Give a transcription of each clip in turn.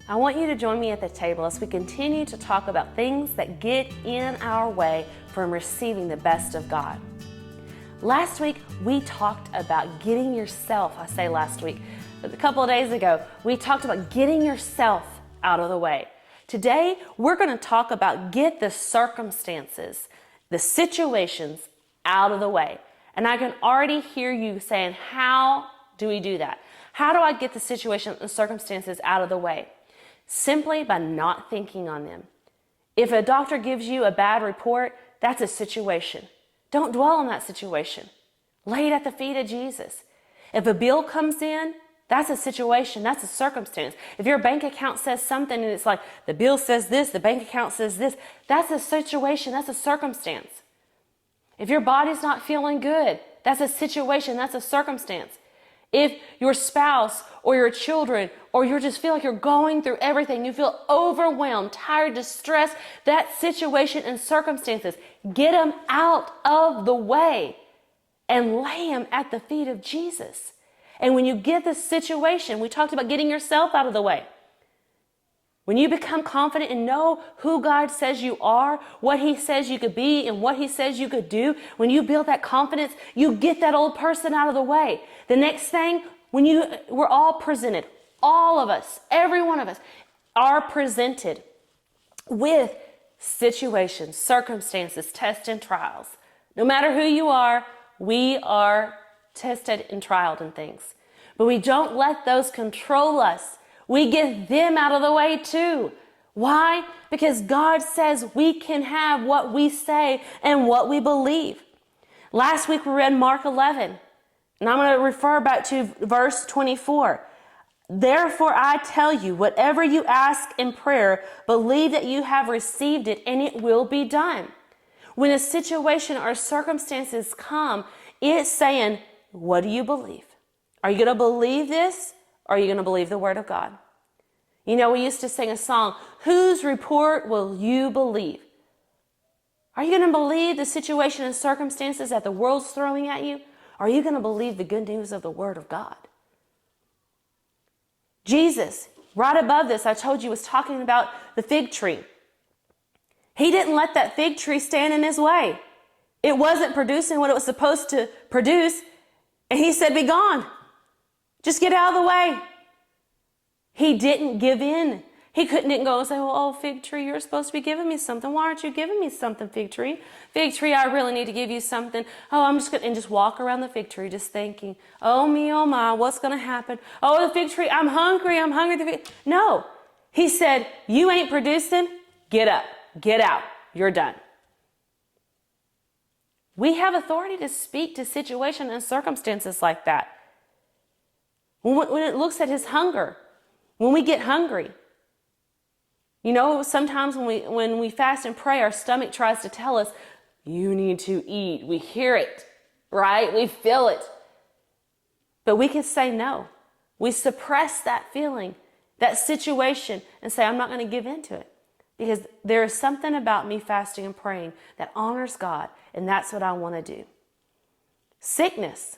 I want you to join me at the table as we continue to talk about things that get in our way from receiving the best of God. Last week, we talked about getting yourself, I say last week, but a couple of days ago, we talked about getting yourself out of the way. Today, we're going to talk about get the circumstances, the situations out of the way. And I can already hear you saying, how do we do that? How do I get the situation and circumstances out of the way? Simply by not thinking on them. If a doctor gives you a bad report, that's a situation. Don't dwell on that situation. Lay it at the feet of Jesus. If a bill comes in, that's a situation, that's a circumstance. If your bank account says something and it's like, the bill says this, the bank account says this, that's a situation, that's a circumstance. If your body's not feeling good, that's a situation, that's a circumstance. If your spouse or your children or you just feel like you're going through everything, you feel overwhelmed, tired, distressed, that situation and circumstances, get them out of the way and lay them at the feet of Jesus. And when you get the situation, we talked about getting yourself out of the way. When you become confident and know who God says you are, what He says you could be, and what He says you could do, when you build that confidence, you get that old person out of the way. The next thing, we're all presented, all of us, every one of us, are presented with situations, circumstances, tests, and trials. No matter who you are, we are tested and trialed in things. But we don't let those control us. We get them out of the way too. Why? Because God says we can have what we say and what we believe. Last week we read Mark 11, and I'm going to refer back to verse 24. Therefore I tell you, whatever you ask in prayer, believe that you have received it and it will be done. When a situation or circumstances come, it's saying, what do you believe? Are you going to believe this? Or are you going to believe the Word of God? You know, we used to sing a song, whose report will you believe? Are you going to believe the situation and circumstances that the world's throwing at you? Or are you going to believe the good news of the Word of God? Jesus, right above this, I told you, was talking about the fig tree. He didn't let that fig tree stand in His way. It wasn't producing what it was supposed to produce. And He said, be gone. Just get out of the way. He didn't give in. He didn't go and say, well, oh, fig tree, you're supposed to be giving me something. Why aren't you giving me something, fig tree? Fig tree, I really need to give you something. Oh, I'm just going to, and just walk around the fig tree just thinking, oh me, oh my, what's going to happen? Oh, the fig tree, I'm hungry. No. He said, you ain't producing. Get up, get out. You're done. We have authority to speak to situations and circumstances like that. When it looks at His hunger, when we get hungry, you know, sometimes when we fast and pray, our stomach tries to tell us, you need to eat. We hear it, right? We feel it. But we can say no. We suppress that feeling, that situation, and say, I'm not going to give in to it. Because there is something about me fasting and praying that honors God, and that's what I want to do. Sickness.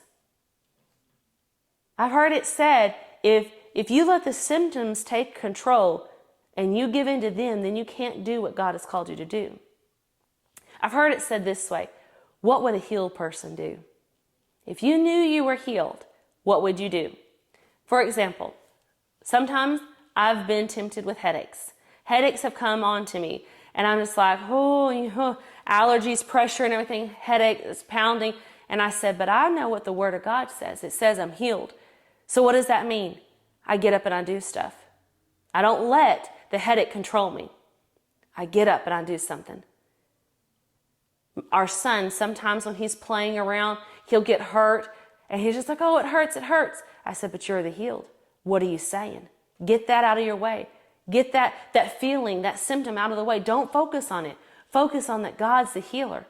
I've heard it said, if you let the symptoms take control and you give in to them, then you can't do what God has called you to do. I've heard it said this way, what would a healed person do? If you knew you were healed, what would you do? For example, sometimes I've been tempted with headaches. Headaches have come on to me, and I'm just like, allergies, pressure and everything, headache is pounding. And I said, but I know what the Word of God says. It says I'm healed. So what does that mean? I get up and I do stuff. I don't let the headache control me. I get up and I do something. Our son, sometimes when he's playing around, he'll get hurt, and he's just like, oh, it hurts, it hurts. I said, but you're the healed. What are you saying? Get that out of your way. Get that feeling, that symptom out of the way. Don't focus on it. Focus on that God's the healer.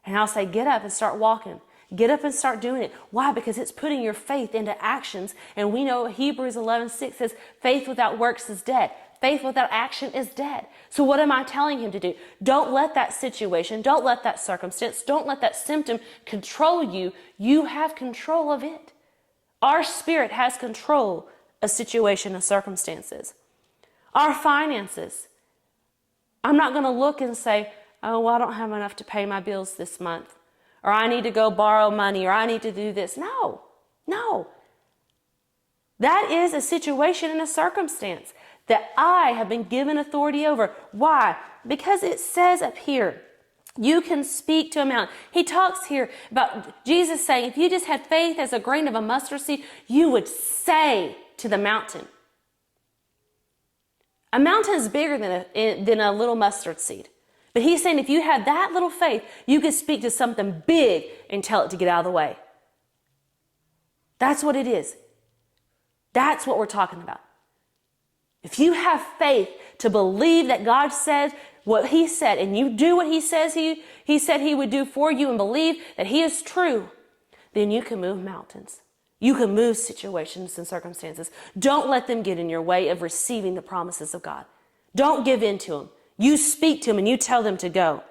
And I'll say, get up and start walking. Get up and start doing it. Why? Because it's putting your faith into actions. And we know Hebrews 11:6 says, faith without works is dead. Faith without action is dead. So what am I telling him to do? Don't let that situation, don't let that circumstance, don't let that symptom control you. You have control of it. Our spirit has control of situation and circumstances. Our finances. I'm not going to look and say, oh, well, I don't have enough to pay my bills this month, or I need to go borrow money, or I need to do this. No. That is a situation and a circumstance that I have been given authority over. Why? Because it says up here, you can speak to a mountain. He talks here about Jesus saying, if you just had faith as a grain of a mustard seed, you would say to the mountain. A mountain is bigger than a little mustard seed. But he's saying if you had that little faith, you could speak to something big and tell it to get out of the way. That's what it is. That's what we're talking about. If you have faith to believe that God said what he said, and you do what he says he said he would do for you, and believe that he is true, then you can move mountains. You can move situations and circumstances. Don't let them get in your way of receiving the promises of God. Don't give in to them. You speak to them and you tell them to go.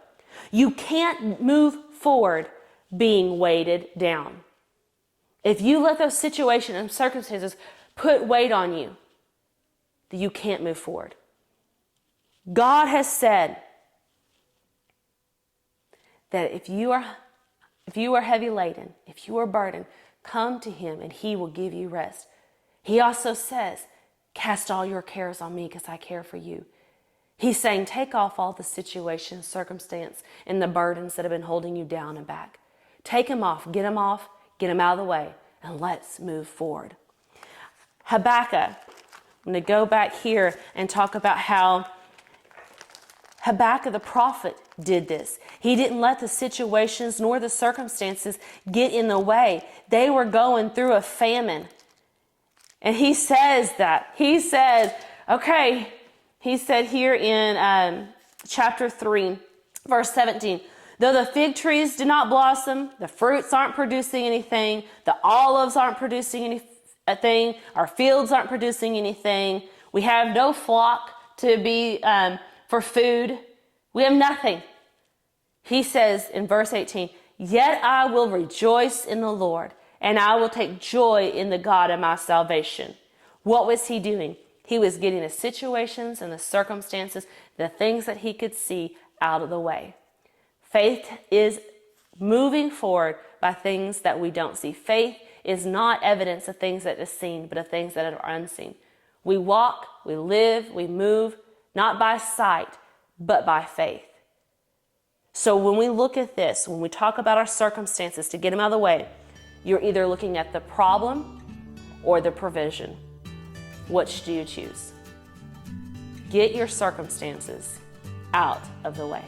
You can't move forward being weighted down. If you let those situations and circumstances put weight on you, then you can't move forward. God has said that if you are heavy laden, if you are burdened, come to him and he will give you rest. He also says, cast all your cares on me because I care for you. He's saying, take off all the situation, circumstance, and the burdens that have been holding you down and back. Take them off, get them out of the way, and let's move forward. Habakkuk, I'm going to go back here and talk about how Habakkuk the prophet did this. He didn't let the situations nor the circumstances get in the way. They were going through a famine. And he says that. He said, okay, he said here in chapter 3, verse 17, though the fig trees do not blossom, the fruits aren't producing anything, the olives aren't producing anything, our fields aren't producing anything, we have no flock to be for food, we have nothing. He says in verse 18, yet I will rejoice in the Lord, and I will take joy in the God of my salvation. What was he doing? He was getting the situations and the circumstances, the things that he could see, out of the way. Faith is moving forward by things that we don't see. Faith is not evidence of things that is seen, but of things that are unseen. We walk, we live, we move, not by sight, but by faith. So when we look at this, when we talk about our circumstances to get them out of the way, you're either looking at the problem or the provision. Which do you choose? Get your circumstances out of the way.